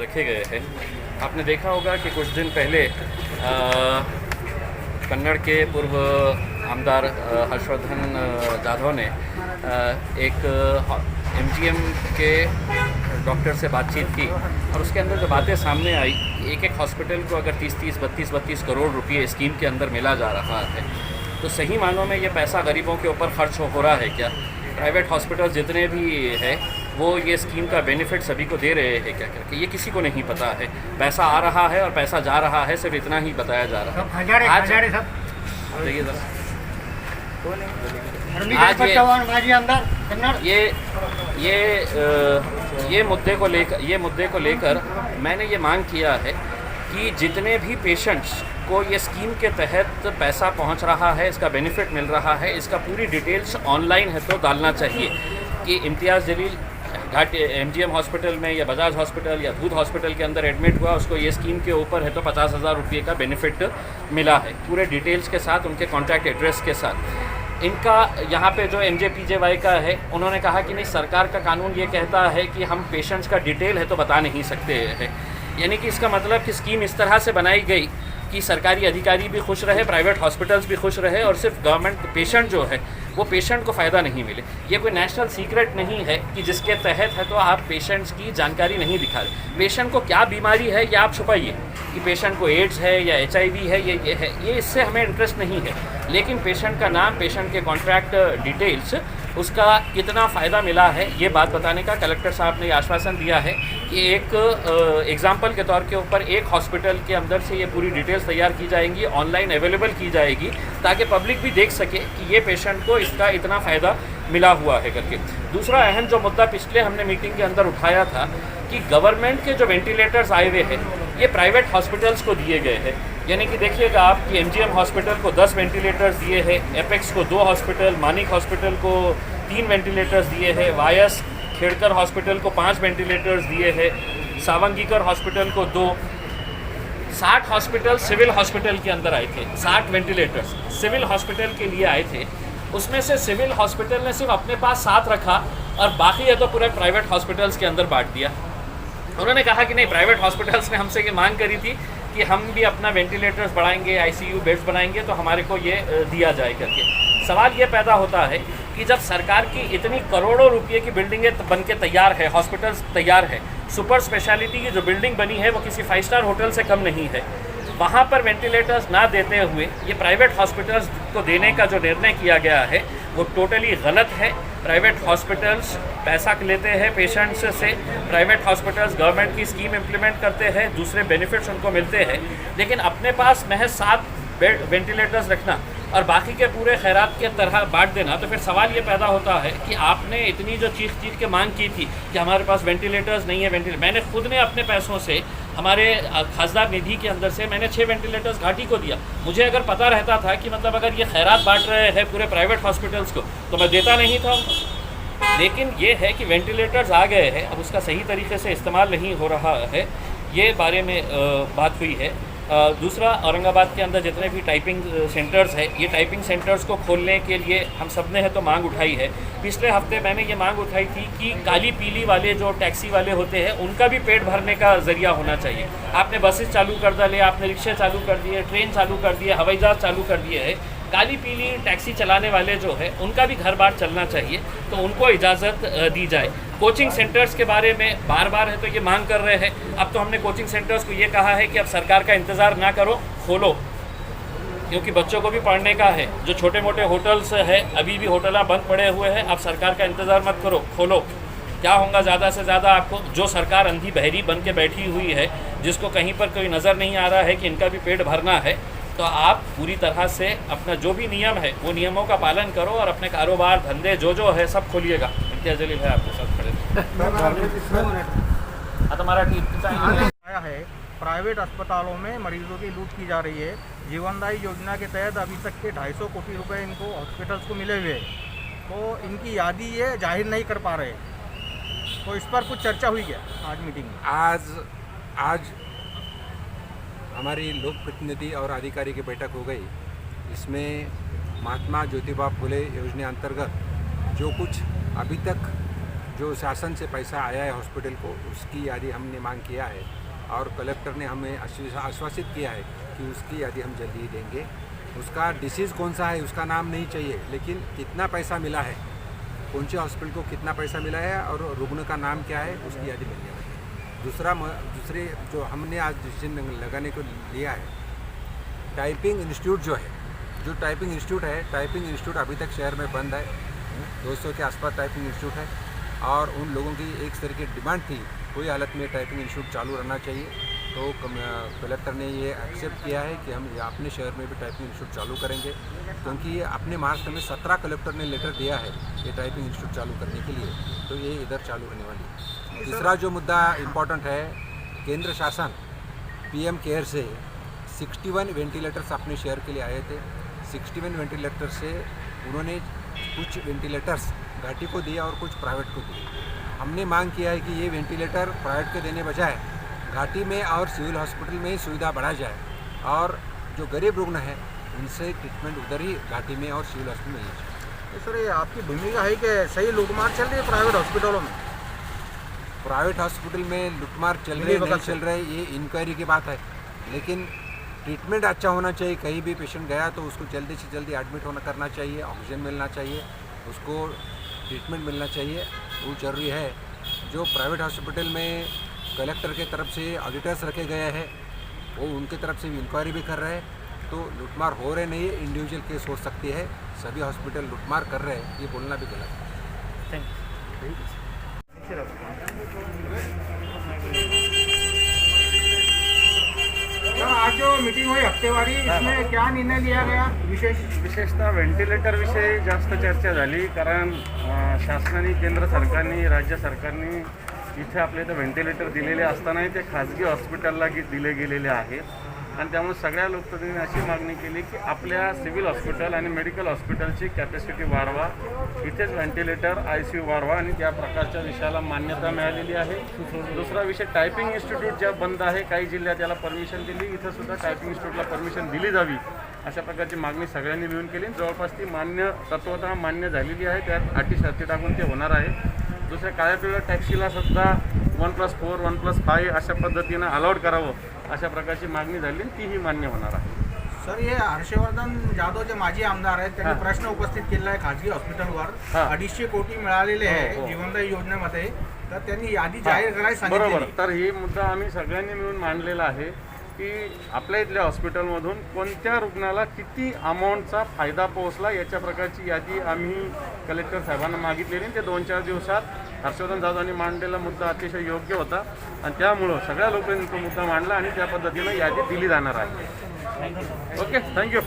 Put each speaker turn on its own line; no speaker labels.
रखे गए हैं। आपने देखा होगा कि कुछ दिन पहले कन्नड़ के पूर्व आमदार हर्षवर्धन जाधव ने एक एमजीएम के डॉक्टर से बातचीत की और उसके अंदर जो बातें सामने आई, एक हॉस्पिटल को अगर 32 करोड़ रुपए स्कीम के अंदर मिला जा रहा है तो सही मानों में ये पैसा गरीबों के ऊपर खर्च हो रहा है क्या? प्राइवेट हॉस्पिटल जितने भी है वो ये स्कीम का बेनिफिट सभी को दे रहे हैं क्या करके, ये किसी को नहीं पता है। पैसा आ रहा है और पैसा जा रहा है, सिर्फ इतना ही बताया जा रहा है। आज देखिए ये मुद्दे को लेकर मैंने ये मांग किया है कि जितने भी पेशेंट्स को ये स्कीम के तहत पैसा पहुंच रहा है, इसका बेनिफिट मिल रहा है, इसका पूरी डिटेल्स ऑनलाइन है तो डालना चाहिए कि इम्तियाज़ जलील घाट एमजीएम हॉस्पिटल में या बजाज हॉस्पिटल या दूध हॉस्पिटल के अंदर एडमिट हुआ, उसको ये स्कीम के ऊपर है तो 50,000 रुपये का बेनिफिट मिला है, पूरे डिटेल्स के साथ, उनके कॉन्टैक्ट एड्रेस के साथ। इनका यहाँ पे जो एमजेपीजेवाई का है, उन्होंने कहा कि नहीं, सरकार का कानून ये कहता है कि हम पेशेंट्स का डिटेल है तो बता नहीं सकते हैं। यानी कि इसका मतलब कि स्कीम इस तरह से बनाई गई कि सरकारी अधिकारी भी खुश रहे, प्राइवेट हॉस्पिटल्स भी खुश रहे और सिर्फ गवर्नमेंट पेशेंट जो है वो पेशेंट को फ़ायदा नहीं मिले। ये कोई नेशनल सीक्रेट नहीं है कि जिसके तहत है तो आप पेशेंट्स की जानकारी नहीं दिखा रहे। पेशेंट को क्या बीमारी है ये आप छुपाइए कि पेशेंट को एड्स है या HIV है, ये है, ये इससे हमें इंटरेस्ट नहीं है। लेकिन पेशेंट का नाम, पेशेंट के कॉन्ट्रैक्ट डिटेल्स, उसका कितना फ़ायदा मिला है, ये बात बताने का कलेक्टर साहब ने आश्वासन दिया है कि एक एग्जाम्पल के तौर के ऊपर एक हॉस्पिटल के अंदर से ये पूरी डिटेल्स तैयार की जाएंगी, ऑनलाइन अवेलेबल की जाएगी, ताकि पब्लिक भी देख सके कि ये पेशेंट को इसका इतना फ़ायदा मिला हुआ है करके। दूसरा अहम जो मुद्दा पिछले हमने मीटिंग के अंदर उठाया था कि गवर्नमेंट के जो वेंटिलेटर्स आए हुए हैं ये प्राइवेट हॉस्पिटल्स को दिए गए हैं। यानी कि देखिएगा आप कि एमजीएम हॉस्पिटल को 10 वेंटिलेटर्स दिए हैं, एपेक्स को 2 हॉस्पिटल, मानिक हॉस्पिटल को 3 वेंटिलेटर्स दिए हैं, वायस खेड़कर हॉस्पिटल को 5 वेंटिलेटर्स दिए हैं, सावंगीकर हॉस्पिटल को 2। 60 हॉस्पिटल सिविल हॉस्पिटल के अंदर आए थे, 60 वेंटिलेटर्स सिविल हॉस्पिटल के लिए आए थे। उसमें से सिविल हॉस्पिटल ने सिर्फ अपने पास 7 रखा और बाकी है तो पूरे प्राइवेट हॉस्पिटल्स के अंदर बांट दिया। उन्होंने कहा कि नहीं, प्राइवेट हॉस्पिटल्स ने हमसे ये मांग करी थी कि हम भी अपना वेंटिलेटर्स बढ़ाएंगे, ICU बेड्स बनाएंगे तो हमारे को ये दिया जाए करके। सवाल ये पैदा होता है कि जब सरकार की इतनी करोड़ों रुपए की बिल्डिंगें बन के तैयार है, हॉस्पिटल्स तैयार है, सुपर स्पेशलिटी की जो बिल्डिंग बनी है वो किसी 5 स्टार होटल से कम नहीं है, वहाँ पर वेंटिलेटर्स ना देते हुए ये प्राइवेट हॉस्पिटल्स को देने का जो निर्णय किया गया है वो टोटली गलत है। प्राइवेट हॉस्पिटल्स पैसा लेते हैं पेशेंट्स से, प्राइवेट हॉस्पिटल्स गवर्नमेंट की स्कीम इम्प्लीमेंट करते हैं, दूसरे बेनिफिट्स उनको मिलते हैं, लेकिन अपने पास महज 7 बेड वेंटिलेटर्स रखना और बाकी के पूरे खैरात के तरह बांट देना, तो फिर सवाल ये पैदा होता है कि आपने इतनी जो चीख के मांग की थी कि हमारे पास वेंटिलेटर्स नहीं है, मैंने खुद ने अपने पैसों से, हमारे खासदार निधि के अंदर से मैंने 6 वेंटिलेटर्स घाटी को दिया। मुझे अगर पता रहता था कि मतलब अगर ये खैरात बांट रहे हैं पूरे प्राइवेट हॉस्पिटल्स को तो मैं देता नहीं था। लेकिन ये है कि वेंटिलेटर्स आ गए हैं, अब उसका सही तरीके से इस्तेमाल नहीं हो रहा है, ये बारे में बात हुई है। दूसरा, औरंगाबाद के अंदर जितने भी टाइपिंग सेंटर्स है, ये टाइपिंग सेंटर्स को खोलने के लिए हम सब ने है तो मांग उठाई है। पिछले हफ्ते मैंने ये मांग उठाई थी कि काली पीली वाले जो टैक्सी वाले होते हैं उनका भी पेट भरने का ज़रिया होना चाहिए। आपने बसेस चालू कर डाले, आपने रिक्शे चालू कर दिए, ट्रेन चालू कर दिए, हवाई जहाज़ चालू कर दिए है, काली पीली टैक्सी चलाने वाले जो है उनका भी घर बार चलना चाहिए, तो उनको इजाज़त दी जाए। कोचिंग सेंटर्स के बारे में बार बार है तो ये मांग कर रहे हैं, अब तो हमने कोचिंग सेंटर्स को ये कहा है कि अब सरकार का इंतज़ार ना करो, खोलो, क्योंकि बच्चों को भी पढ़ने का है। जो छोटे मोटे होटल्स है, अभी भी होटल बंद पड़े हुए हैं, अब सरकार का इंतज़ार मत करो, खोलो। क्या होगा ज़्यादा से ज़्यादा आपको, जो सरकार अंधी बहरी बन के बैठी हुई है, जिसको कहीं पर कोई नज़र नहीं आ रहा है कि इनका भी पेट भरना है, तो आप पूरी तरह से अपना जो भी नियम है वो नियमों का पालन करो और अपने कारोबार धंधे जो है सब खोलिएगा। इम्तियाज़ जलील है आपके साथ खड़े
आया है। प्राइवेट अस्पतालों में मरीजों की लूट की जा रही है। जीवनदायी योजना के तहत अभी तक के 250 कोटी रुपए इनको हॉस्पिटल्स को मिले हुए, तो इनकी यादी ये जाहिर नहीं कर पा रहे, तो इस पर कुछ चर्चा हुई क्या आज मीटिंग में?
आज हमारी लोक प्रतिनिधि और अधिकारी की बैठक हो गई। इसमें महात्मा ज्योतिबा फुले योजना अंतर्गत जो कुछ अभी तक जो शासन से पैसा आया है हॉस्पिटल को, उसकी यादी हमने मांग किया है। और कलेक्टर ने हमें आश्वासित किया है कि उसकी यादी हम जल्दी ही देंगे। उसका डिसीज़ कौन सा है उसका नाम नहीं चाहिए, लेकिन कितना पैसा मिला है, कौन से हॉस्पिटल को कितना पैसा मिला है और रुग्ण का नाम क्या है उसकी यादी मिल जाएगी। दूसरे जो हमने आज डिसीजन लगाने को लिया है, टाइपिंग इंस्टीट्यूट जो टाइपिंग इंस्टीट्यूट अभी तक शहर में बंद है। 200 के आसपास टाइपिंग इंस्टीट्यूट है और उन लोगों की एक तरह की डिमांड थी कोई हालत में टाइपिंग इंस्टीट्यूट चालू रहना चाहिए। तो कलेक्टर ने ये एक्सेप्ट किया है कि हम अपने शहर में भी टाइपिंग इंस्टीट्यूट चालू करेंगे, क्योंकि ये अपने महाराष्ट्र में 17 कलेक्टर ने लेटर दिया है ये टाइपिंग इंस्टीट्यूट चालू करने के लिए, तो ये इधर चालू होने वाली है। तीसरा जो मुद्दा इम्पोर्टेंट है, केंद्र शासन PM केयर से 61 वेंटिलेटर्स अपने शहर के लिए आए थे। 61 वेंटिलेटर से उन्होंने कुछ वेंटिलेटर्स घाटी को दिया और कुछ प्राइवेट को दिए। हमने मांग किया है कि ये वेंटिलेटर प्राइवेट के देने बजाय घाटी में और सिविल हॉस्पिटल में ही सुविधा बढ़ा जाए और जो गरीब रुग्ण हैं उनसे ट्रीटमेंट उधर ही घाटी में और सिविल हॉस्पिटल में ही जाए।
सर, ये आपकी भूमिका है कि सही लूटमार चल रही है प्राइवेट हॉस्पिटलों में?
प्राइवेट हॉस्पिटल में लूटमार चल रही नहीं चल रही ये इंक्वायरी की बात है, लेकिन ट्रीटमेंट अच्छा होना चाहिए। कहीं भी पेशेंट गया तो उसको जल्दी से जल्दी एडमिट करना चाहिए, ऑक्सीजन मिलना चाहिए, उसको ट्रीटमेंट मिलना चाहिए, वो जरूरी है। जो प्राइवेट हॉस्पिटल में कलेक्टर के तरफ से ऑडिटर्स रखे गए हैं वो उनके तरफ से भी इंक्वायरी भी कर रहे हैं, तो लूटमार हो रहे नहीं है, इंडिविजुअल केस हो सकती है। सभी हॉस्पिटल लूटमार कर रहे हैं ये बोलना भी गलत है।
आज जो मीटिंग हुई हफ्तेवारी, इसमें क्या निर्णय लिया गया?
विशेषतः व्हेंटिलेटर विषयी जास्त चर्चा झाली, कारण शासनाने, केंद्र सरकारने, राज्य सरकारने इथे आपल्या इथं व्हेंटिलेटर दिलेले असतानाही ते खाजगी हॉस्पिटलला दिले गेलेले आहेत आणि त्यामुळे सगळ्या लोकप्रतिनिधींनी अशी मागणी केली की आपल्या सिव्हिल हॉस्पिटल आणि मेडिकल हॉस्पिटलची कॅपॅसिटी वाढवा, इथेच व्हेंटिलेटर ICU वाढवा आणि त्या प्रकारच्या विषयाला मान्यता मिळालेली आहे। दुसरा विषय, टायपिंग इन्स्टिट्यूट ज्या बंद आहे, काही जिल्ह्यात याला परमिशन दिली, इथं सुद्धा टायपिंग इन्स्टिट्यूटला परमिशन दिली जावी अशा प्रकारची मागणी सगळ्यांनी मिळून केली। जवळपास ती तत्वतः मान्य झालेली आहे, त्यात अटी शर्ती टाकून ते होणार आहे। दुसऱ्या काळ्या पिवळ्या टॅक्सीला सुद्धा 1+4, 1+5 अशा पद्धतीनं अलाउड करावं अशा प्रकारची मागणी झाली, तीही मान्य होणार आहे।
सर, हे हर्षवर्धन जाधव जे माजी आमदार आहेत त्यांनी प्रश्न उपस्थित केला आहे खाजगी हॉस्पिटलवर 250 कोटी मिळालेले आहे जीवनदायी योजनेमध्ये, तर त्यांनी यादी जाहीर करायला सांगितली।
बरोबर, तर ही मुद्दा आम्ही सगळ्यांनी मिळून मांडलेला आहे की आपल्या इथल्या हॉस्पिटलमधून कोणत्या रुग्णाला किती अमाऊंटचा फायदा पोहोचला याच्या प्रकारची यादी आम्ही कलेक्टर साहेबांना मागितलेली। ते 2-4 दिवसात हर्षवर्धन जाधवांनी मांडलेला मुद्दा अतिशय योग्य होता आणि त्यामुळं सगळ्या लोकांनी तो मुद्दा मांडला आणि त्या पद्धतीनं यादी दिली जाणार आहे। Okay, thank you.